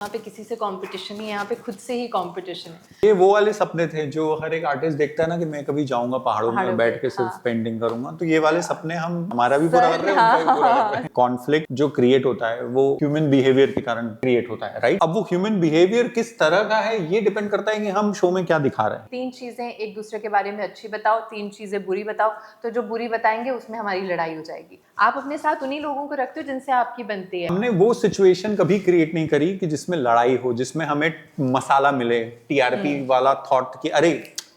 यहाँ पे किसी से कंपटीशन नहीं है, यहाँ पे खुद से ही कंपटीशन है। ये वो वाले सपने थे जो हर एक आर्टिस्ट देखता है ना कि मैं कभी जाऊंगा पहाड़ों में बैठ के सिर्फ पेंटिंग करूंगा। तो ये वाले सपने हम हमारा भी पूरा कर रहे हैं, उनका भी पूरा कर रहे हैं। कॉन्फ्लिक्ट जो क्रिएट होता है वो ह्यूमन बिहेवियर के कारण क्रिएट होता है, राइट। अब वो ह्यूमन बिहेवियर किस तरह का है ये डिपेंड करता है कि हम शो में क्या दिखा रहे हैं। 3 चीजें एक दूसरे के बारे में अच्छी बताओ, 3 चीजें बुरी बताओ, तो जो बुरी बताएंगे उसमें हमारी लड़ाई हो जाएगी। आप अपने साथ उन्हीं लोगों को रखते हो जिनसे आपकी बनती है। हमने वो सिचुएशन कभी क्रिएट नहीं करी कि जिसमें लड़ाई हो, जिसमें हमें मसाला मिले, टीआरपी वाला थॉट कि अरे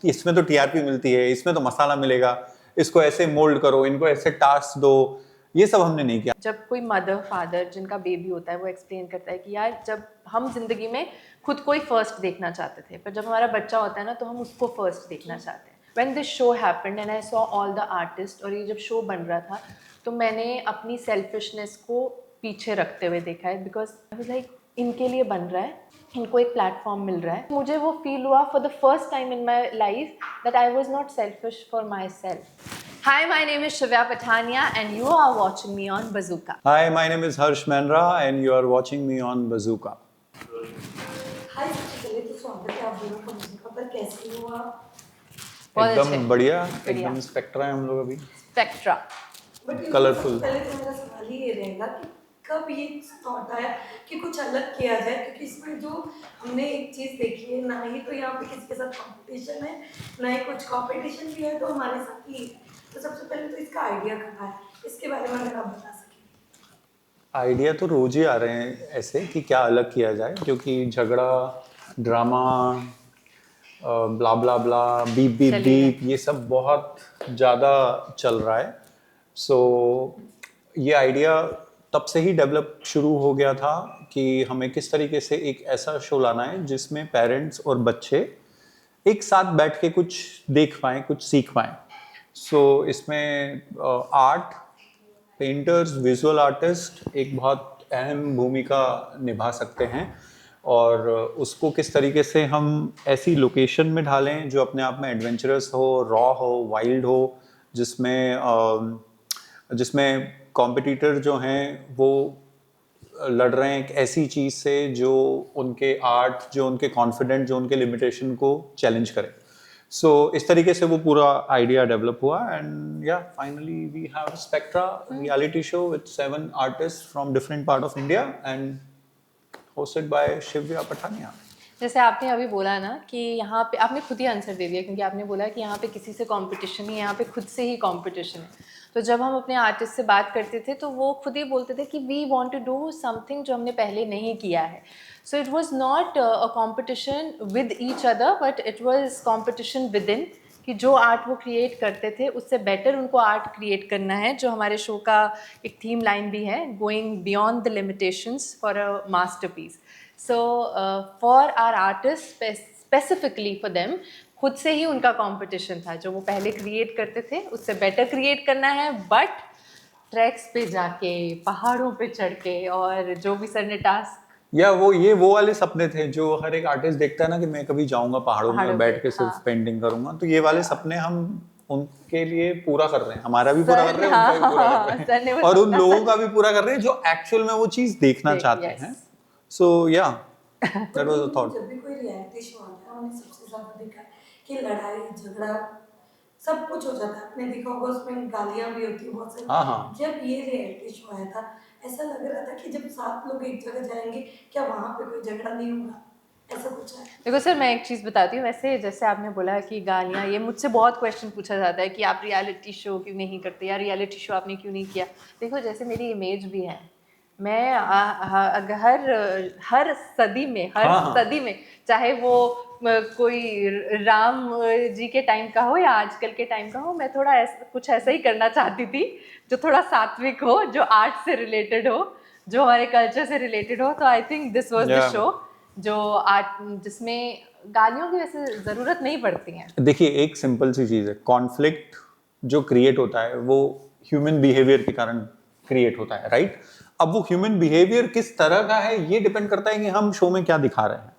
इसमें तो टीआरपी मिलती है, इसमें तो मसाला मिलेगा, इसको ऐसे मोल्ड करो, इनको ऐसे टास्क दो। ये सब हमने नहीं किया। जब कोई मदर फादर जिनका बेबी होता है वो एक्सप्लेन करता है कि यार जब हम जिंदगी में खुद को ही फर्स्ट देखना चाहते थे, पर जब हमारा बच्चा होता है ना तो हम उसको फर्स्ट देखना चाहते हैं। When this show happened and I saw all the artists, और ये जब शो बन रहा था तो मैंने अपनी सेल्फिशनेस को पीछे रखते हुए देखा है, बिकॉज आई वाज लाइक इनके लिए बन रहा है, इनको एक प्लेटफॉर्म मिल रहा है। मुझे वो फील हुआ for the first time in my life that I was not selfish for my self. Hi, my name is Shivya Pathania and you are watching me on Bazooka. Hi, my name is Harsh Manra and you are watching me on Bazooka. हाय, सबसे पहले तो स्वागत है आप दोनों का Bazooka पर। कैसे हो आप? एकदम बढ़िया, एकदम स्पेक्ट्रा है हम लोग अभी। Spectra colourful. पहले तो मेरा सवाल ही ये रहेगा कि कब ये थॉट आया कि कुछ अलग किया जाए, क्योंकि इसमें जो हमने एक चीज़ देखी है, ना ही तो यहाँ पे किसी के साथ कंपटीशन है, ना ही कुछ कंपटीशन भी है तो हमारे साथ ही है। तो सबसे पहले तो इसका आइडिया कहाँ है, इसके बारे में अगर आप बता सकें। आइडिया तो रोज ही आ रहे हैं ऐसे कि क्या अलग किया जाए, क्योंकि झगड़ा, ड्रामा, ब्ला ब्ला ब्ला, बीप बीप बीप, ये सब बहुत ज़्यादा चल रहा है। सो ये आइडिया तब से ही डेवलप शुरू हो गया था कि हमें किस तरीके से एक ऐसा शो लाना है जिसमें पेरेंट्स और बच्चे एक साथ बैठ के कुछ देख पाएँ, कुछ सीख पाएँ। सो इसमें आर्ट, पेंटर्स, विजुअल आर्टिस्ट एक बहुत अहम भूमिका निभा सकते हैं, और उसको किस तरीके से हम ऐसी लोकेशन में ढालें जो अपने आप में एडवेंचरस हो, रॉ हो, वाइल्ड हो, जिसमें कॉम्पिटिटर जो हैं वो लड़ रहे हैं एक ऐसी चीज़ से जो उनके आर्ट, जो उनके कॉन्फिडेंट, जो उनके लिमिटेशन को चैलेंज करे। सो इस तरीके से वो पूरा आइडिया डेवलप हुआ एंड या finally we have spectra reality show with 7 artist from different part of India and hosted by शिव्या पठानिया। जैसे आपने अभी बोला ना कि यहाँ पे आपने खुद ही आंसर दे दिया, क्योंकि आपने बोला कि यहाँ पे किसी से कंपटीशन नहीं है, यहाँ पे खुद से ही कंपटीशन है। तो जब हम अपने आर्टिस्ट से बात करते थे तो वो खुद ही बोलते थे कि we want to do something जो हमने पहले नहीं किया है। So it was not a competition with each other, but it was competition within, कि जो आर्ट वो क्रिएट करते थे उससे बेटर उनको आर्ट क्रिएट करना है। जो हमारे शो का एक थीम लाइन भी है, going beyond the limitations for a masterpiece. So for our artist specifically for them, खुद से ही उनका कंपटीशन था। जो वो पहले क्रिएट करते थे उससे बेटर क्रिएट करना है, बट ट्रैक्स पे जाके, पहाड़ों पे चढ़ के, और जो भी सर ने टास्क, या ये वो वाले सपने थे जो हर एक आर्टिस्ट देखता है ना कि मैं कभी जाऊंगा पहाड़ों में बैठ के सिर्फ पेंटिंग करूंगा। तो ये वाले सपने हम उनके लिए पूरा कर रहे हैं, हमारा भी पूरा कर रहे हैं, उनका भी पूरा कर रहे हैं, और उन लोगों का भी पूरा कर रहे हैं जो एक्चुअल में वो चीज देखना चाहते हैं। सो या दैट वाज अ थॉट। जब भी कोई रियलिटी शो आता है हमने सबसे ज्यादा देखा है कि लड़ाई झगड़ा सब कुछ हो जाता है। आपने देखा होगा उसमें गालियां भी होती है बहुत सारी। हाँ। जब ये रियलिटी शो आया था ऐसा लग रहा था कि जब 7 लोग एक जगह जाएंगे क्या वहाँ पे कोई झगड़ा नहीं होगा, ऐसा कुछ है। देखो सर, मैं एक चीज़ बताती हूँ। वैसे जैसे आपने बोला कि गालियाँ, ये मुझसे बहुत क्वेश्चन पूछा जाता है कि आप रियलिटी शो क्यों नहीं करते, या रियलिटी शो आपने क्यों नहीं किया। देखो जैसे मेरी इमेज भी है, मैं हर सदी में, सदी में, चाहे वो कोई राम जी के टाइम का हो या आजकल के टाइम का हो, मैं थोड़ा कुछ ऐसा ही करना चाहती थी जो थोड़ा सात्विक हो, जो आर्ट से रिलेटेड हो, जो हमारे कल्चर से रिलेटेड हो। तो I think this was the show जो आर्ट, जिसमें गालियों की वैसे ज़रूरत नहीं पड़ती है। देखिए एक सिंपल सी चीज़ है, कॉन्फ्लिक्ट जो क्रिएट होता है वो ह्यूमन बिहेवियर के कारण क्रिएट होता है, राइट। अब वो ह्यूमन बिहेवियर किस तरह का है ये डिपेंड करता है कि हम शो में क्या दिखा रहे हैं।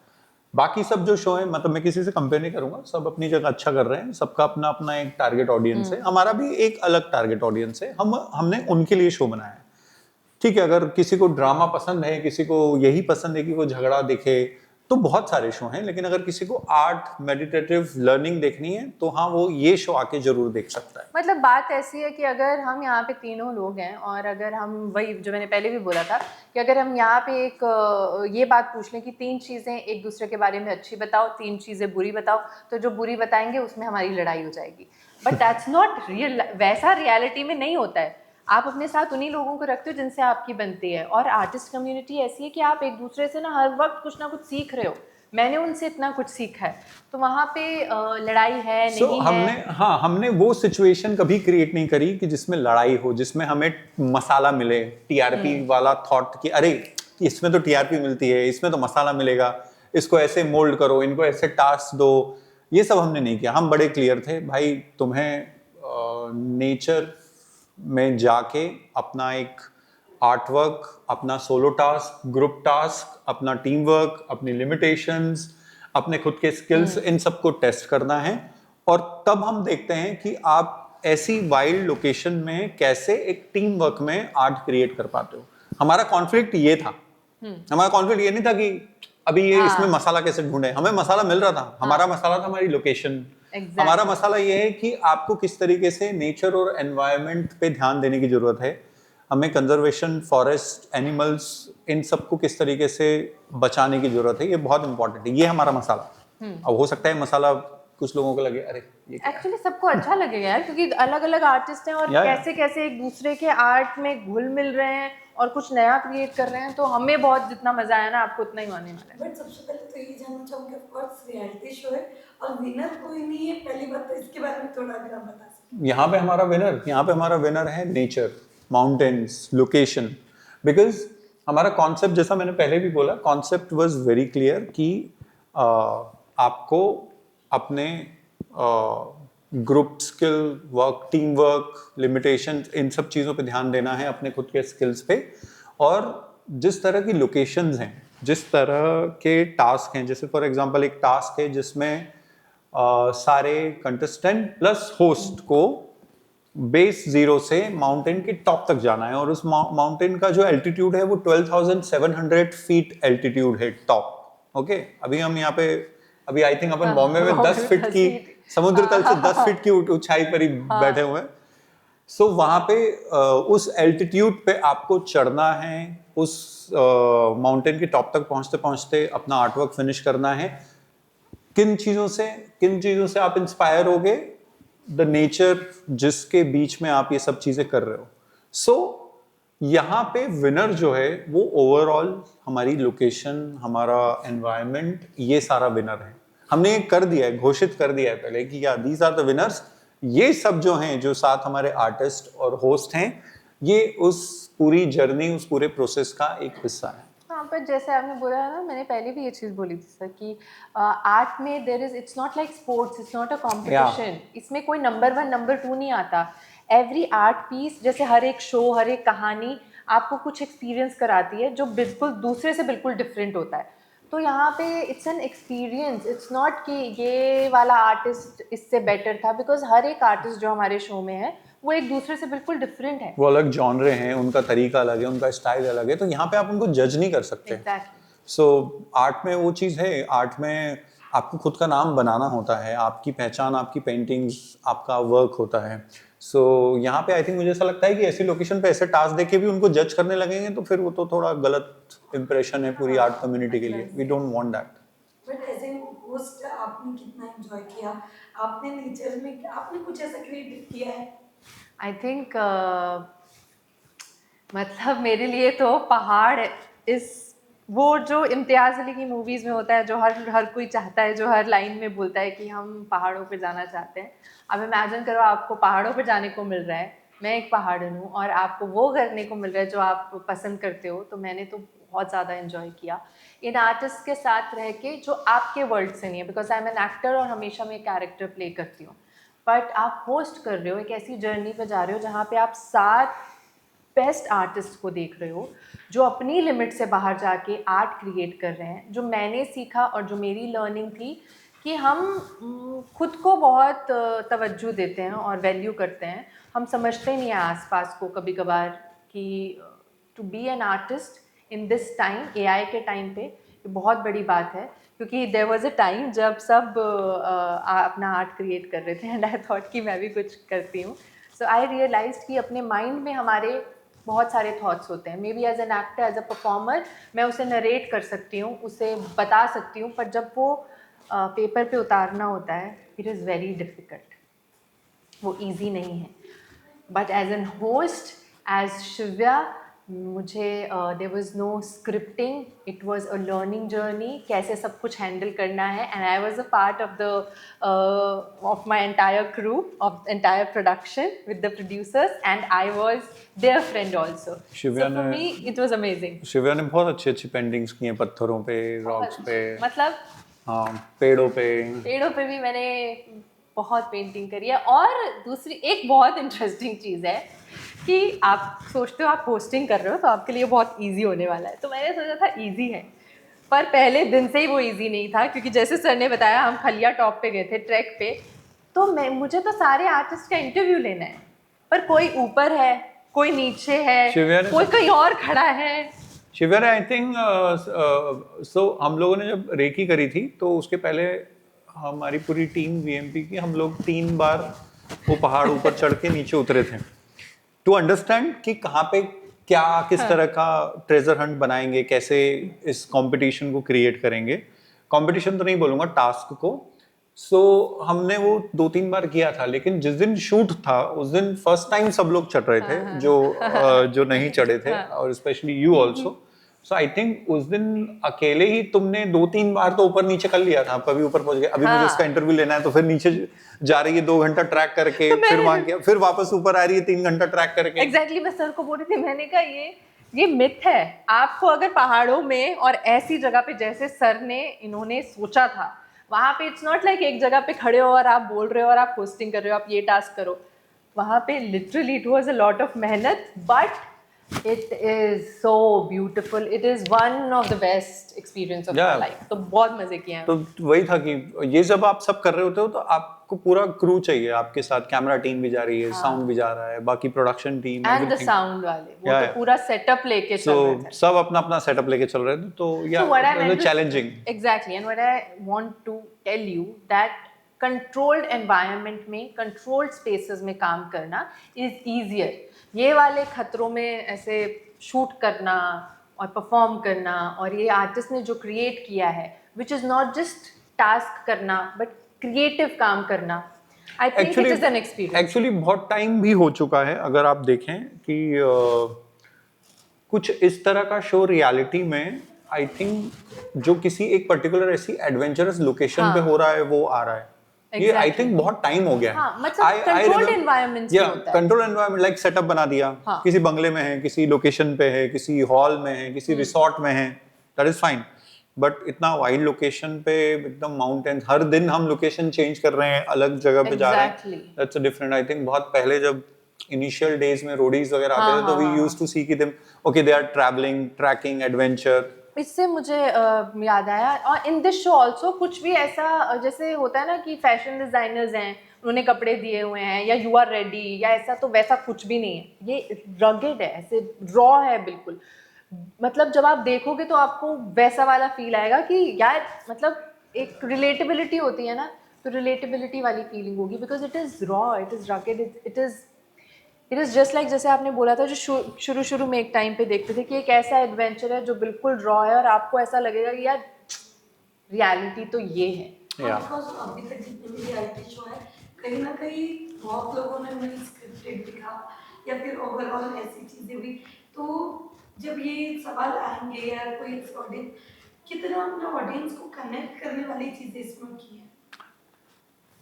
बाकी सब जो शो है, मतलब मैं किसी से कंपेयर नहीं करूंगा, सब अपनी जगह अच्छा कर रहे हैं, सबका अपना अपना एक टारगेट ऑडियंस है, हमारा भी एक अलग टारगेट ऑडियंस है, हमने उनके लिए शो बनाया है। ठीक है, अगर किसी को ड्रामा पसंद है, किसी को यही पसंद है कि वो झगड़ा दिखे, तो बहुत सारे शो हैं, लेकिन अगर किसी को आर्ट, मेडिटेटिव लर्निंग देखनी है तो हाँ, वो ये शो आके जरूर देख सकता है। मतलब बात ऐसी है कि अगर हम यहाँ पे तीनों लोग हैं और अगर हम वही जो मैंने पहले भी बोला था कि अगर हम यहाँ पे एक ये बात पूछ लें कि 3 चीज़ें एक दूसरे के बारे में अच्छी बताओ, 3 चीज़ें बुरी बताओ, तो जो बुरी बताएंगे उसमें हमारी लड़ाई हो जाएगी। बट दैट्स नॉट रियल, वैसा रियलिटी में नहीं होता है। आप अपने साथ उन्हीं लोगों को रखते हो जिनसे आपकी बनती है, और आर्टिस्ट कम्युनिटी ऐसी है कि आप एक दूसरे से ना हर वक्त कुछ ना कुछ सीख रहे हो। मैंने उनसे इतना कुछ सीखा है, तो वहाँ पे लड़ाई है नहीं है। हमने वो सिचुएशन कभी क्रिएट नहीं करी कि जिसमें लड़ाई हो, जिसमें हमें मसाला मिले, टीआरपी वाला थॉट कि अरे इसमें तो टीआरपी मिलती है, इसमें तो मसाला मिलेगा, इसको ऐसे मोल्ड करो, इनको ऐसे टास्क दो। ये सब हमने नहीं किया। हम बड़े क्लियर थे, भाई तुम्हें नेचर में जाके अपना एक आर्ट वर्क, अपना सोलो टास्क, ग्रुप टास्क, अपना टीम वर्क, अपनी लिमिटेशंस, अपने खुद के स्किल्स, इन सबको टेस्ट करना है। और तब हम देखते हैं कि आप ऐसी वाइल्ड लोकेशन में कैसे एक टीम वर्क में आर्ट क्रिएट कर पाते हो। हमारा कॉन्फ्लिक्ट ये था। हमारा कॉन्फ्लिक्ट ये नहीं था कि अभी ये इसमें मसाला कैसे ढूंढे, हमें मसाला मिल रहा था। हमारा मसाला था हमारी लोकेशन। हमारा मसाला ये है कि आपको किस तरीके से नेचर और एनवायरनमेंट पे ध्यान देने की जरूरत है, हमें कंजर्वेशन, फॉरेस्ट, एनिमल्स, इन सबको किस तरीके से बचाने की जरूरत है। ये बहुत इंपॉर्टेंट है, ये हमारा मसाला। अब हो सकता है मसाला कुछ लोगों को लगे अरे ये एक्चुअली सबको अच्छा लगेगा यार, क्योंकि अलग अलग आर्टिस्ट हैं और कैसे कैसे एक दूसरे के आर्ट में घुल मिल रहे हैं और कुछ नया क्रिएट कर रहे हैं। तो हमें बहुत जितना मजा आया ना, आपको उतना ही आने वाला है। बट सबसे पहले तो ये जानना चाहूँगी, ऑफ कोर्स रियलिटी शो है और विनर कोई नहीं है, पहली बात तो इसके बारे में थोड़ा अगर आप बता सकते। यहाँ पे हमारा विनर है नेचर, माउंटेन्स, लोकेशन। बिकॉज हमारा कॉन्सेप्ट, जैसा मैंने पहले भी बोला, कॉन्सेप्ट वाज वेरी क्लियर कि आपको अपने group skill work, team work, limitation, इन सब चीज़ों पे ध्यान देना है, अपने खुद के स्किल्स पे। और जिस तरह की लोकेशंस हैं, जिस तरह के टास्क हैं, जैसे फॉर एग्जांपल एक टास्क है जिसमें सारे कंटेस्टेंट प्लस होस्ट को बेस 0 से माउंटेन के टॉप तक जाना है। और उस माउंटेन का जो एल्टीट्यूड है वो 12,700 फीट एल्टीट्यूड है टॉप। ओके, अभी हम यहाँ पे अभी आई थिंक अपन बॉम्बे में 10 फीट की समुद्र तल से 10 फीट की ऊंचाई पर ही बैठे हुए हैं। सो वहां पे उस एल्टीट्यूड पे आपको चढ़ना है, उस माउंटेन के टॉप तक पहुंचते पहुंचते अपना आर्टवर्क फिनिश करना है। किन चीजों से आप इंस्पायर होगे? द नेचर जिसके बीच में आप ये सब चीजें कर रहे हो। सो यहाँ पे विनर जो है वो ओवरऑल हमारी लोकेशन, हमारा एनवायरनमेंट, ये सारा विनर है। हमने कर दिया है, घोषित कर दिया है पहले कि या दीज आर द विनर्स। ये सब जो हैं, जो साथ हमारे आर्टिस्ट और होस्ट हैं, ये उस पूरी जर्नी, उस पूरे प्रोसेस का एक हिस्सा है। हाँ, पर जैसे आपने बोला है ना, मैंने पहले भी ये चीज़ बोली थी सर कि आर्ट में there is, it's not like sports, it's not a competition. इसमें कोई नंबर 1 नंबर 2 नहीं आता। एवरी आर्ट पीस, जैसे हर एक शो, हर एक कहानी आपको कुछ एक्सपीरियंस कराती है जो बिल्कुल दूसरे से बिल्कुल डिफरेंट होता है। तो यहाँ पे it's an experience, it's not कि ये वाला आर्टिस्ट इससे बेटर था, बिकॉज हर एक आर्टिस्ट जो हमारे शो में है वो एक दूसरे से बिल्कुल डिफरेंट है। वो अलग जॉनरे हैं, उनका तरीका अलग है, उनका स्टाइल अलग है, तो यहाँ पे आप उनको जज नहीं कर सकते। सो आर्ट में वो चीज़ है, आर्ट में आपको खुद का नाम बनाना होता है, आपकी पहचान, आपकी पेंटिंग्स, आपका वर्क होता है। सो यहाँ पे आई थिंक मुझे ऐसा लगता है कि ऐसी लोकेशन पे ऐसे टास्क देके भी उनको जज करने लगेंगे तो फिर वो तो थोड़ा गलत इंप्रेशन है पूरी आर्ट कम्युनिटी के लिए। We don't want that. But as a host आपने कितना एंजॉय किया? आपने नेचर में आपने कुछ ऐसा क्रिएटिव किया है? आई थिंक मतलब मेरे लिए तो पहाड़ इस, वो जो इम्तियाज़ अली की मूवीज़ में होता है, जो हर कोई चाहता है, जो हर लाइन में बोलता है कि हम पहाड़ों पे जाना चाहते हैं। अब इमेजिन करो आपको पहाड़ों पे जाने को मिल रहा है, मैं एक पहाड़न हूँ और आपको वो करने को मिल रहा है जो आप पसंद करते हो। तो मैंने तो बहुत ज़्यादा इन्जॉय किया इन आर्टिस्ट के साथ रह के जो आपके वर्ल्ड से नहीं है, because I am an actor और हमेशा मैं कैरेक्टर प्ले करती हूँ। बट आप होस्ट कर रहे हो, एक ऐसी जर्नी पे जा रहे हो जहाँ पे आप 7 बेस्ट आर्टिस्ट को देख रहे हो जो अपनी लिमिट से बाहर जाके आर्ट क्रिएट कर रहे हैं। जो मैंने सीखा और जो मेरी लर्निंग थी कि हम खुद को बहुत तवज्जो देते हैं और वैल्यू करते हैं। हम समझते नहीं हैं आसपास को कभी कभार कि to be an artist in this time, AI के टाइम पे, ये बहुत बड़ी बात है, क्योंकि देयर वाज अ टाइम जब सब अपना आर्ट क्रिएट कर रहे थे एंड आई थॉट कि मैं भी कुछ करती हूँ. सो आई रियलाइज्ड कि अपने माइंड में हमारे बहुत सारे थॉट्स होते हैं. Maybe as an actor, as a performer मैं उसे नरेट कर सकती हूँ, उसे बता सकती हूँ, पर जब वो पेपर पे उतारना होता है, इट इज़ वेरी डिफ़िकल्ट. वो इजी नहीं है. But as an host, as Shivya, मुझे there was no scripting, it was a learning journey, कैसे सब कुछ हैंडल करना है. And I was a part of the of my entire crew, of entire production with the producers, and I was their friend also. Shivya so for ने- me it was amazing. शिव्या ने बहुत अच्छी अच्छी पेंटिंग्स की हैं, पत्थरों पे, रॉक्स पे, मतलब हाँ, पेड़ों पे. पेड़ों पे भी मैंने बहुत पेंटिंग करी है. और दूसरी एक बहुत इंटरेस्टिंग चीज़ है कि आप सोचते हो आप होस्टिंग कर रहे हो तो आपके लिए बहुत इजी होने वाला है. तो मैंने सोचा था इजी है, पर पहले दिन से ही वो इजी नहीं था, क्योंकि जैसे सर ने बताया हम खलिया टॉप पे गए थे ट्रैक पे, तो मुझे तो सारे आर्टिस्ट का इंटरव्यू लेना है, पर कोई ऊपर है, कोई नीचे शिव्या है, ने कोई तो- कहीं और खड़ा है. शिविर आई थिंक सो हम लोगों ने जब रेकी करी थी तो उसके पहले हमारी पूरी टीम VMP की, हम लोग 3 बार वो पहाड़ ऊपर चढ़ के नीचे उतरे थे टू अंडरस्टैंड कि कहाँ पे क्या, किस तरह का ट्रेजर हंट बनाएंगे, कैसे इस कंपटीशन को क्रिएट करेंगे. कंपटीशन तो नहीं बोलूंगा, टास्क को. सो हमने वो 2-3 बार किया था, लेकिन जिस दिन शूट था उस दिन फर्स्ट टाइम सब लोग चढ़ रहे थे, जो नहीं चढ़े थे, और specially you also. So I think उस दिन अकेले ही तुमने 2-3 बार तो ऊपर नीचे कर लिया था, कभी ऊपर पहुंच गए, अभी मुझे उसका इंटरव्यू लेना है, तो फिर नीचे जा रही है 2 घंटा ट्रैक करके, फिर वहां गया, फिर वापस ऊपर आ रही है 3 घंटा ट्रैक करके. एग्जैक्टली मैं सर को बोल रही थी, मैंने कहा ये मिथ है. आपको अगर पहाड़ों में और ऐसी जगह पे जैसे सर ने इन्होंने सोचा था, वहां पे इट्स नॉट लाइक एक जगह पे खड़े हो और आप बोल रहे हो और आप होस्टिंग कर रहे हो, आप ये टास्क करो. वहां पे literally it was a lot of मेहनत, but it is so beautiful. It is one of the best experience of my life. तो बहुत मजे किए हैं. तो वही था कि ये जब आप सब कर रहे होते हो तो आपको पूरा क्रू चाहिए आपके साथ, कैमरा टीम भी जा रही है, साउंड भी जा रहा है, बाकी production team, and the sound वाले वो तो पूरा सेटअप लेके चल रहे थे. सब अपना अपना सेटअप लेके चल रहे थे, तो या challenging. Exactly. And what I want to tell you that controlled environment में, कंट्रोल्ड स्पेसेस में काम करना इज ईजियर. ये वाले खतरों में ऐसे शूट करना और परफॉर्म करना, और ये आर्टिस्ट ने जो क्रिएट किया है, which is not just task करना बट क्रिएटिव काम करना, I think it is an experience. Actually बहुत टाइम भी हो चुका है, अगर आप देखें कि कुछ इस तरह का शो रियलिटी में, आई थिंक जो किसी एक पर्टिकुलर ऐसी एडवेंचरस लोकेशन पे हो रहा है वो आ रहा है. ये आई थिंक बहुत टाइम हो गया है. हाँ, मतलब कंट्रोल्ड एनवायरनमेंट में होता है. कंट्रोल एनवायरनमेंट, लाइक सेटअप बना दिया, किसी बंगले में है, किसी लोकेशन पे है, किसी हॉल में है, किसी रिसोर्ट में है, दैट इज फाइन. बट इतना वाइड लोकेशन पे, एकदम माउंटेन, हर दिन हम लोकेशन चेंज कर रहे हैं, अलग जगह पे जा रहे हैं, that's a different. I think बहुत पहले जब इनिशियल डेज में रोडीज वगैरह आते थे तो वी यूज्ड टू सी कि them okay they are travelling, trekking, adventure. इससे मुझे याद आया, और इन दिस शो ऑल्सो कुछ भी ऐसा जैसे होता है ना कि फैशन डिजाइनर्स हैं, उन्होंने कपड़े दिए हुए हैं, या यू आर रेडी, या ऐसा, तो वैसा कुछ भी नहीं है. ये रगेड है, ऐसे रॉ है बिल्कुल. मतलब जब आप देखोगे तो आपको वैसा वाला फील आएगा कि यार, मतलब एक रिलेटेबिलिटी होती है ना, तो रिलेटेबिलिटी वाली फीलिंग होगी, because it is raw, it is rugged, it is just like जैसे आपने बोला था, जो शुरू में एक टाइम पे देखते थे कि एक ऐसा एडवेंचर है जो बिल्कुल रॉ है, और आपको ऐसा लगेगा कि यार रियलिटी तो ये है. बिकॉज अभी तक जितने भी रियलिटी शो है, कहीं ना कहीं बहुत लोगों ने मुझे स्क्रिप्टेड दिखा, या फिर ओवरऑल ऐसी चीजें हुई. तो जब ये सवाल आएंगे, या कोई ऑडियंस, कितना अपने ऑडियंस को कनेक्ट करने वाली चीजें इसमें की है.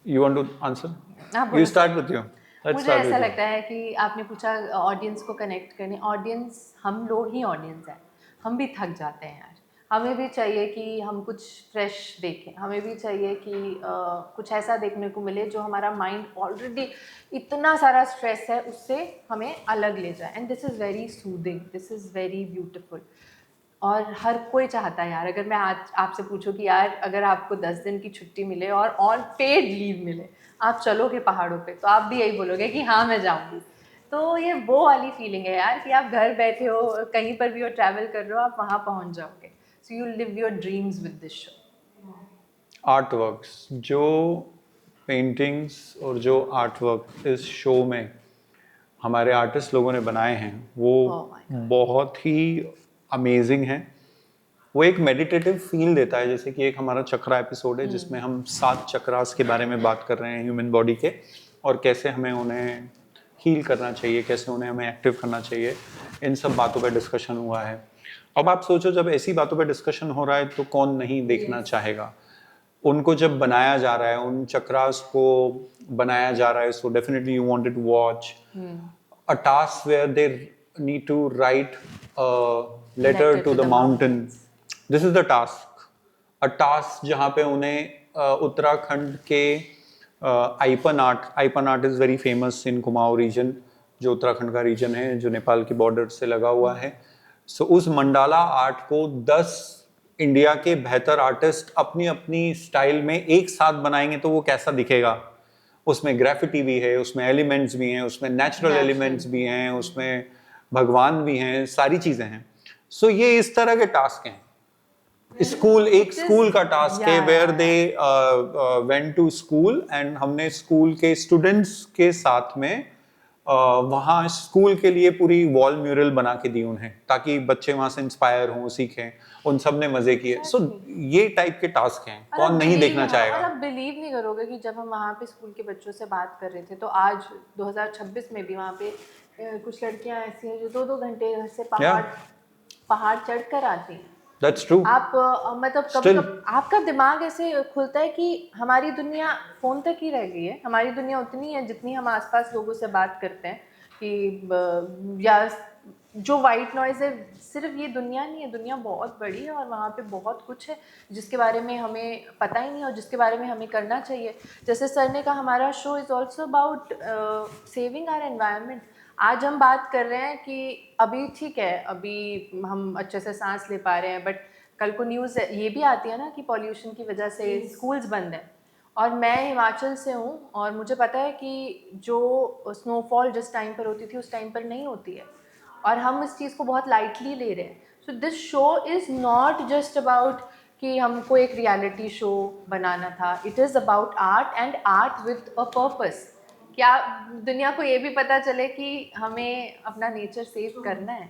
You want to answer? You start with you. मुझे ऐसा लगता है कि आपने पूछा ऑडियंस को कनेक्ट करने. ऑडियंस, हम लोग ही ऑडियंस हैं. हम भी थक जाते हैं यार. हमें भी चाहिए कि हम कुछ फ्रेश देखें, हमें भी चाहिए कि कुछ ऐसा देखने को मिले जो हमारा माइंड ऑलरेडी इतना सारा स्ट्रेस है उससे हमें अलग ले जाए. And this is very soothing, this is very beautiful. और हर कोई चाहता है यार, अगर मैं आज आपसे पूछूं कि यार अगर आपको 10 दिन की छुट्टी मिले और ऑन पेड लीव मिले, आप चलोगे पहाड़ों पे, तो आप भी यही बोलोगे कि हाँ मैं जाऊंगी. तो ये वो वाली फीलिंग है यार कि आप घर बैठे हो, कहीं पर भी हो, ट्रैवल कर रहे हो, आप वहाँ पहुँच जाओगे. So you live your dreams with this show. Art works, जो पेंटिंग्स और जो आर्ट वर्क इस शो में हमारे आर्टिस्ट लोगों ने बनाए हैं वो Oh my बहुत ही अमेजिंग हैं. वो एक मेडिटेटिव फील देता है, जैसे कि एक हमारा चक्रा एपिसोड है जिसमें हम 7 चक्रास के बारे में बात कर रहे हैं ह्यूमन बॉडी के, और कैसे हमें उन्हें हील करना चाहिए, कैसे उन्हें हमें एक्टिव करना चाहिए. इन सब बातों पर डिस्कशन हुआ है. अब आप सोचो, जब ऐसी बातों पर डिस्कशन हो रहा है तो कौन नहीं देखना चाहेगा. उनको जब बनाया जा रहा है, उन चक्रास को बनाया जा रहा है, so definitely you wanted to watch a task where they need to write a letter to the mountain. This is the task. A task जहाँ पे उन्हें उत्तराखंड के Aipan art is very famous in Kumaon region, जो उत्तराखंड का रीजन है जो नेपाल की border से लगा हुआ है. सो उस मंडाला आर्ट को 10 इंडिया के बेहतर आर्टिस्ट अपनी अपनी स्टाइल में एक साथ बनाएंगे तो वो कैसा दिखेगा. उसमें ग्राफिटी भी है, उसमें एलिमेंट्स भी हैं, उसमें नेचुरल एलिमेंट्स भी हैं, उसमें भगवान भी हैं, सारी चीजें हैं. सो ये इस तरह के टास्क हैं. एक स्कूल का टास्क है where they went to school, and हमने स्कूल के स्टूडेंट्स के साथ में वहाँ स्कूल के लिए पूरी वॉल म्यूरल बना के दी उन्हें, ताकि बच्चे वहाँ से इंस्पायर हों, सीखें. उन सब ने मजे किए. सो ये टाइप के टास्क हैं, कौन नहीं देखना चाहेगा. और आप बिलीव नहीं करोगे कि जब हम वहाँ पे स्कूल के बच्चों से बात कर रहे थे तो आज 2026 में भी वहाँ पे कुछ लड़कियाँ ऐसी हैं जो 2-2 घंटे घर से पहाड़ चढ़ कर आती हैं. That's true. आप मतलब कब आपका दिमाग ऐसे खुलता है कि हमारी दुनिया फ़ोन तक ही रह गई है. हमारी दुनिया उतनी है जितनी हम आसपास लोगों से बात करते हैं कि या जो वाइट नॉइज़ है, सिर्फ ये दुनिया नहीं है. दुनिया बहुत बड़ी है और वहाँ पे बहुत कुछ है जिसके बारे में हमें पता ही नहीं और जिसके बारे में हमें करना चाहिए. जैसे सर ने कहा, हमारा show is also about saving our environment. आज हम बात कर रहे हैं कि अभी ठीक है, अभी हम अच्छे से सांस ले पा रहे हैं, बट कल को न्यूज़ ये भी आती है ना कि पॉल्यूशन की वजह से स्कूल्स बंद हैं. और मैं हिमाचल से हूँ और मुझे पता है कि जो स्नोफॉल जिस टाइम पर होती थी उस टाइम पर नहीं होती है और हम इस चीज़ को बहुत लाइटली ले रहे हैं. So this show is not just about कि हमको एक रियलिटी शो बनाना था. It is about art and art with a purpose. क्या दुनिया को ये भी पता चले कि हमें अपना नेचर सेव करना है.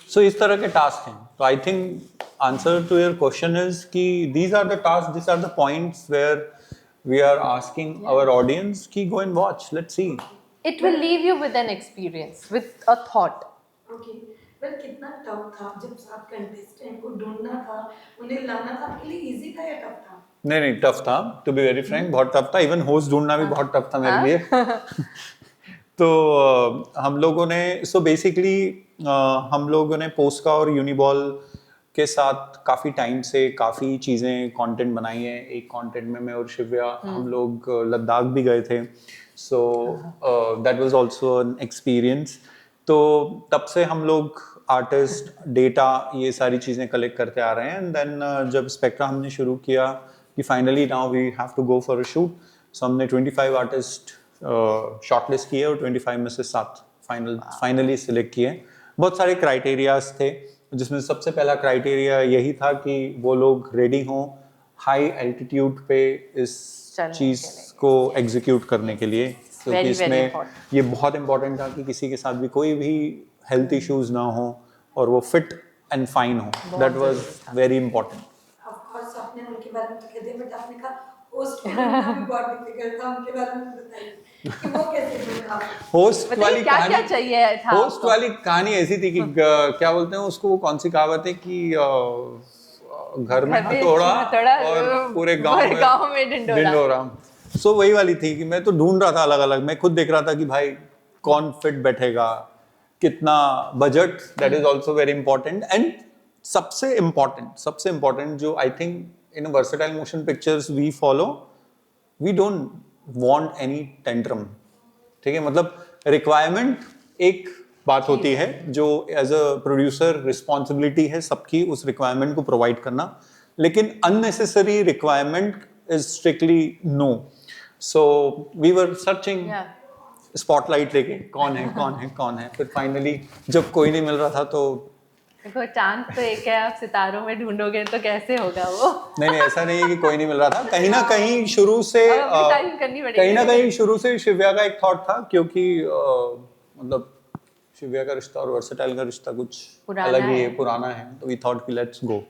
सो इस तरह के टास्क हैं. तो I think answer to your question is कि these are the task, this are the points where we are asking our audience कि go and watch, let's see. It will leave you with an experience, with a thought. Okay, पर कितना tough था जब आप contestant को ढूंढना था, उन्हें लाना था, आपके लिए इजी था या टफ था? नहीं, टफ था. टू बी वेरी फ्रैंक, बहुत टफ था. इवन होस्ट ढूंढना भी बहुत टफ था मेरे लिए. तो हम लोगों ने बेसिकली हम लोगों ने पोस्का और यूनिबॉल के साथ काफ़ी टाइम से काफ़ी चीज़ें कंटेंट बनाई है. एक कंटेंट में मैं और शिव्या हम लोग लद्दाख भी गए थे. So that was also an experience. तो तब से हम लोग आर्टिस्ट, डेटा, ये सारी चीज़ें कलेक्ट करते आ रहे हैं. एंड देन जब स्पेक्ट्रा हमने शुरू किया कि finally now we have to go for a shoot, so हमने 25 आर्टिस्ट शॉर्टलिस्ट किए और 25 में से 7 फाइनली सिलेक्ट किए. बहुत सारे क्राइटेरियाज थे, जिसमें सबसे पहला क्राइटेरिया यही था कि वो लोग रेडी हों हाई एल्टीट्यूड पे इस चीज़ को एग्जीक्यूट करने के लिए. क्योंकि इसमें ये बहुत इंपॉर्टेंट था कि किसी के साथ भी कोई भी हेल्थ इश्यूज ना हो और वो फिट एंड फाइन हो. That was very important. Of course आपने उनके बारे में तो कह दिया, बट आपने कहा होस्ट को ढूंढना भी बहुत डिफिकल्ट था. उनके बारे में बताइए कि वो कैसे ढूंढा. होस्ट वाली कहानी, क्या चाहिए था. होस्ट वाली कहानी ऐसी थी कि क्या बोलते हैं उसको, कौन सी कहावत है कि घर में हथौड़ा और पूरे गांव में ढिंढोरा. सो वही वाली थी कि मैं तो ढूंढ रहा था अलग अलग. मैं खुद देख रहा था कि भाई कौन फिट बैठेगा, कितना budget, that is also very important. And सबसे इम्पोर्टेंट जो I think in versatile motion pictures we follow, we don't want any tantrum. ठीक है, मतलब रिक्वायरमेंट एक बात होती है जो एज अ प्रोड्यूसर रिस्पॉन्सिबिलिटी है सबकी उस रिक्वायरमेंट को प्रोवाइड करना, लेकिन unnecessary requirement is strictly no. So we were searching spotlight लेके कौन है कौन है कौन है, फिर फाइनली जब कोई नहीं मिल रहा था तो देखो चांद तो एक है, आप सितारों में ढूंढोगे तो कैसे होगा वो। नहीं ऐसा नहीं है कि कोई नहीं मिल रहा था, कहीं ना कहीं शुरू से अब अपनी तारीफ करनी पड़ेगी। कहीं ना कहीं शुरू से शिव्या का एक थॉट था, क्योंकि मतलब शिव्या का रिश्ता और वर्सेटाइल का रिश्ता कुछ पुराना अलग ही है। है, पुराना है, तो वी थॉट कि लेट्स गो।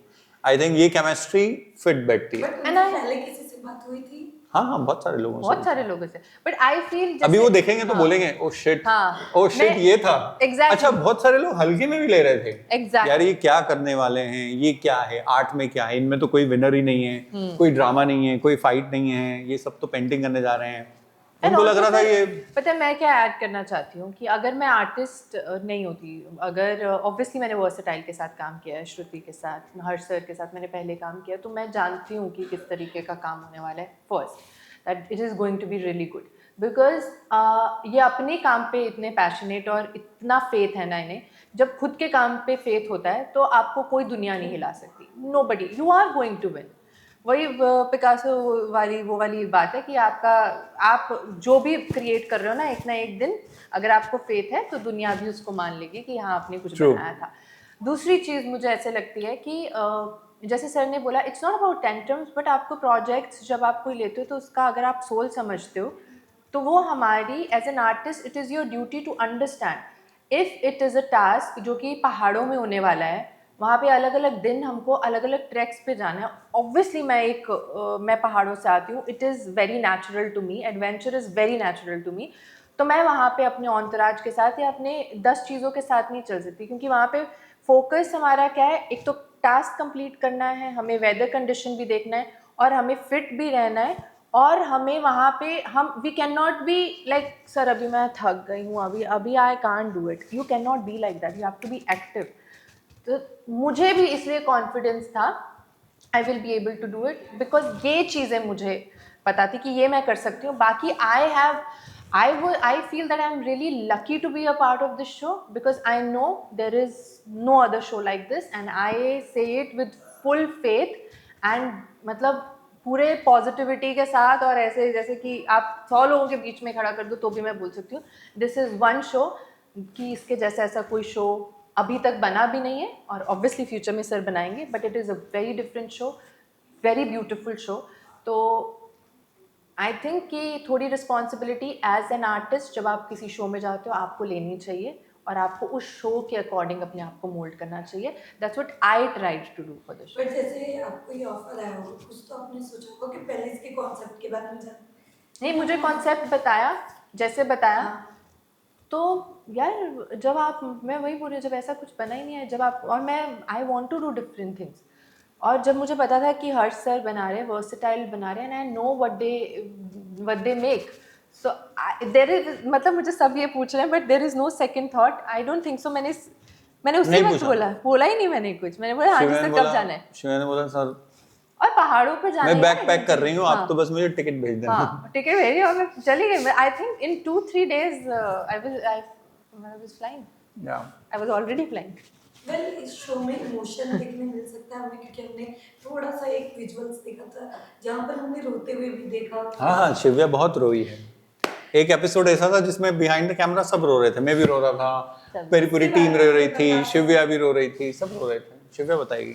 आई थिंक ये केमिस्ट्री फिट बैठती है। बट पहले किसी से बात हुई थी? हाँ बहुत सारे लोगों से, बहुत सारे लोगों से, बट आई फील अभी वो देखेंगे तो बोलेंगे ओ शिट, हाँ, ओ शिट ये था। Exactly. अच्छा बहुत सारे लोग हल्के में भी ले रहे थे Exactly. यार ये क्या करने वाले हैं, ये क्या है, आर्ट में क्या है, इनमें तो कोई विनर ही नहीं है, कोई ड्रामा नहीं है, कोई फाइट नहीं है, ये सब तो पेंटिंग करने जा रहे हैं। उनको लग रहा था ये। पता है मैं क्या ऐड करना चाहती हूँ कि अगर मैं आर्टिस्ट नहीं होती, अगर ऑब्वियसली मैंने वर्सेटाइल के साथ काम किया है, श्रुति के साथ, हर्ष सर के साथ मैंने पहले काम किया, तो मैं जानती हूँ कि किस तरीके का काम होने वाला है। First that it is going to be really good, because ये अपने काम पे इतने पैशनेट और इतना फेथ है ना इन्हें। जब खुद के काम पे फेथ होता है तो आपको कोई दुनिया नहीं हिला सकती, nobody, you are going to win. वही पिकासो वाली वो वाली बात है कि आप जो भी क्रिएट कर रहे हो ना एक दिन अगर आपको फेथ है तो दुनिया भी उसको मान लेगी कि हाँ आपने कुछ बनाया था। दूसरी चीज़ मुझे ऐसे लगती है कि जैसे सर ने बोला it's not about tantrums, but आपको प्रोजेक्ट्स जब आप कोई लेते हो तो उसका अगर आप सोल समझते हो तो वो हमारी as an artist it is your duty to understand if it is a task जो कि पहाड़ों में होने वाला है, वहाँ पे अलग अलग दिन हमको अलग अलग ट्रैक्स पे जाना है। ऑब्वियसली मैं पहाड़ों से आती हूँ, it is very natural to me, adventure is very natural to me. तो मैं वहाँ पे अपने ऑन्तराज के साथ या अपने 10 चीज़ों के साथ नहीं चल सकती, क्योंकि वहाँ पे फोकस हमारा क्या है, एक तो टास्क कंप्लीट करना है, हमें वेदर कंडीशन भी देखना है और हमें फिट भी रहना है, और हमें वहाँ पे we can not be like sir अभी मैं थक गई हूँ, अभी I can't do it. You can not be like that, you have to be active. तो मुझे भी इसलिए कॉन्फिडेंस था I will be able to do it, because ये चीज़ें मुझे पता थी कि ये मैं कर सकती हूँ। बाकी I feel that I'm really lucky to be a part of this show because I know there is no other show like this, and I say it with full faith and मतलब पूरे positivity के साथ, और ऐसे जैसे कि आप 100 लोगों के बीच में खड़ा कर दो तो भी मैं बोल सकती हूँ दिस इज़ वन शो, कि इसके जैसा ऐसा कोई शो अभी तक बना भी नहीं है और ऑब्वियसली फ्यूचर में सर बनाएंगे, but it is a very different show, very beautiful show. तो आई थिंक कि थोड़ी रिस्पॉन्सिबिलिटी एज एन आर्टिस्ट जब आप किसी शो में जाते हो आपको लेनी चाहिए, और आपको उस शो के अकॉर्डिंग अपने आप को मोल्ड करना चाहिए। That's what I tried to do for the show. But जैसे आपको ये ऑफर आया होगा, कुछ तो आपने सोचा होगा कि पहले इसके कॉन्सेप्ट के बारे में जान। नहीं, मुझे कॉन्सेप्ट बताया, जैसे बताया तो यार जब आप, मैं वही बोल रही हूँ, जब ऐसा कुछ बना ही नहीं है, जब आप, और मैं I want to do different things, और जब मुझे पता था कि हर्ष सर बना रहे हैं, वर्सेटाइल बना रहे हैं, and I know what they make, so there is, मतलब मुझे सब ये पूछ रहे हैं but there is no second thought, I don't think so. मैंने उसी वक्त बोला ही नहीं, मैंने कुछ, मैंने बोला हाँ जी सर कब जाना है, शिवा ने बोला सर और पहाड़ों पे जाना है, मैं बैग पैक कर रही हूँ, आप तो बस मुझे टिकट भेज देना। हाँ टिकट भेजी और मैं चली गई। आई think in 2-3 days I was flying. Yeah. I was already flying. Well इस शो में इमोशन देखने मिल सकता है हमें, क्योंकि हमने थोड़ा सा एक विजुअल्स देखा था जहाँ पर हमने रोते हुए भी देखा। हाँ शिव्या बहुत रोई है। एक एपिसोड ऐसा था जिसमें बिहाइंड द कैमरा सब रो रहे थे, मैं भी रो रहा था, मेरी पूरी टीम रो रही थी, शिव्या भी रो रही थी, सब रो रहे थे। शिव्या बताएगी।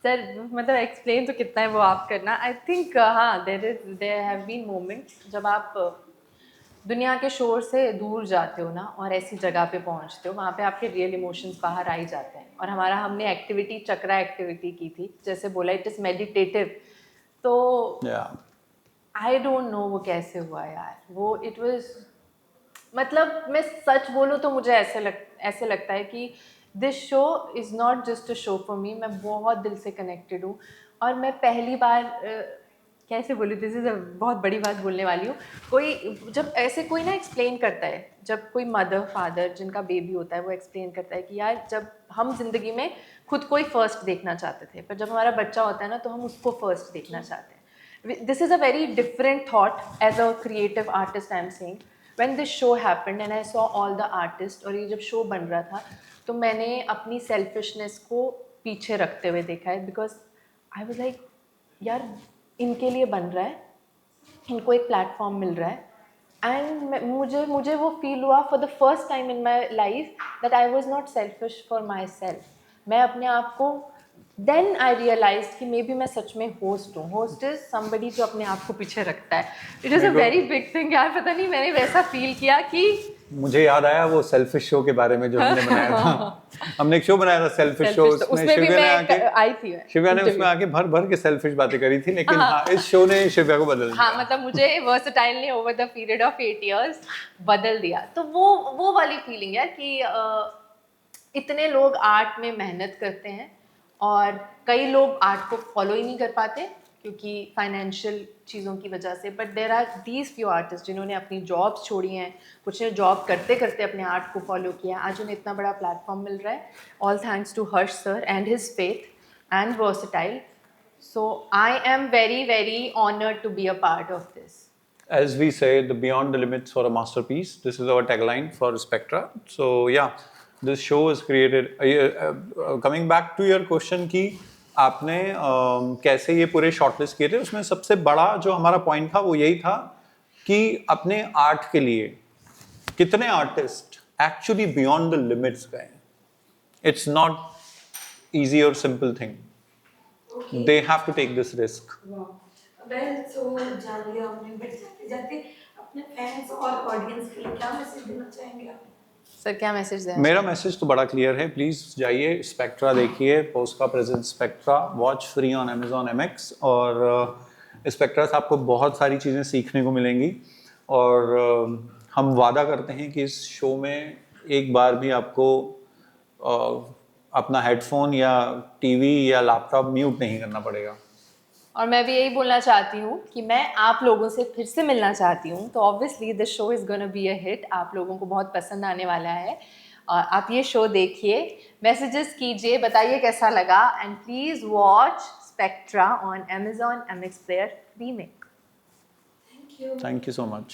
सर मतलब एक्सप्लेन तो कितना है वो आप करना। आई थिंक हाँ देयर हैव बीन मोमेंट्स जब आप दुनिया के शोर से दूर जाते हो ना और ऐसी जगह पे पहुंचते हो, वहाँ पे आपके रियल इमोशंस बाहर आ ही जाते हैं। और हमने एक्टिविटी चक्रा एक्टिविटी की थी, जैसे बोला इट इज़ मेडिटेटिव, तो आई डोंट नो वो कैसे हुआ यार, वो इट वाज, मतलब मैं सच बोलूँ तो मुझे ऐसे लगता है कि this show is not just a show for me. मैं बहुत दिल से कनेक्टेड हूँ, और मैं पहली बार कैसे बोलूँ, दिस इज़ अ बहुत बड़ी बात बोलने वाली हूँ। जब ऐसे कोई ना एक्सप्लेन करता है, जब कोई मदर फादर जिनका बेबी होता है वो एक्सप्लेन करता है कि यार जब हम ज़िंदगी में खुद को ही फर्स्ट देखना चाहते थे, पर जब हमारा बच्चा होता है ना तो हम उसको फर्स्ट देखना चाहते हैं। This is a very different thought as a creative artist I am saying. When this show happened and I saw all the artists, और ये जब शो बन रहा था तो मैंने अपनी सेल्फिशनेस को पीछे रखते हुए देखा है, बिकॉज आई वाज लाइक यार इनके लिए बन रहा है, इनको एक प्लेटफॉर्म मिल रहा है एंड मुझे मुझे वो फील हुआ for the first time in my life that I was not selfish for my self. मैं अपने आप को देन आई रियलाइज कि मे बी मैं सच में होस्ट हूँ। होस्ट इज समबडी जो अपने आप को पीछे रखता है। It is a very big thing यार, पता नहीं मैंने वैसा फील किया कि मुझे याद आया वो सेल्फिश शो के बारे में जो हमने बनाया था। हमने एक शो बनाया था सेल्फिश शो, उसमें भी मैं आई थी। शिव्या ने उसमें आके भर भर के सेल्फिश बातें करी थी, लेकिन हाँ इस शो ने शिव्या को बदल दिया। हाँ मतलब मुझे वर्सेटाइल ने over the period of 8 years बदल दिया। तो वो वाली फीलिंग है कि इतने लोग आर्ट में मेहनत करते हैं और कई लोग आर्ट को फॉलो ही नहीं कर पाते क्योंकि फाइनेंशियल चीज़ों की वजह से। But there are these few artist जिन्होंने अपनी जॉब्स छोड़ी हैं, कुछ ने जॉब करते करते अपने आर्ट को फॉलो किया, आज उन्हें इतना बड़ा प्लेटफॉर्म मिल रहा है। All thanks to Harsh sir and his faith and versatile. So I am very very honoured to be a part of this. As we say, the beyond the limits for a masterpiece. This is our tagline for Spectra. So yeah, this show is created. Coming back to your question कि आपने कैसे ये पूरे shortlist किए थे, उसमें सबसे बड़ा जो हमारा पॉइंट था वो यही था कि अपने आर्ट के लिए कितने artist actually beyond the limits गए। इट्स नॉट इजी और simple thing, they have to take this risk. Well so जान लिया हमने, बट जाते जाते अपने फैंस और ऑडियंस के लिए क्या मैसेज देना चाहेंगे आप? सर क्या मैसेज दें? मेरा मैसेज तो बड़ा क्लियर है, प्लीज़ जाइए स्पेक्ट्रा देखिए, पोस्ट का present spectra, watch free on Amazon MX। और स्पेक्ट्रा से आपको बहुत सारी चीज़ें सीखने को मिलेंगी और हम वादा करते हैं कि इस शो में एक बार भी आपको अपना हेडफोन या टीवी या लैपटॉप म्यूट नहीं करना पड़ेगा। और मैं भी यही बोलना चाहती हूँ कि मैं आप लोगों से फिर से मिलना चाहती हूँ। तो obviously this show is gonna be a hit, आप लोगों को बहुत पसंद आने वाला है। आप ये शो देखिए, मैसेजेस कीजिए, बताइए कैसा लगा and please watch spectra on Amazon MX Player remake. Thank you. Thank you so much.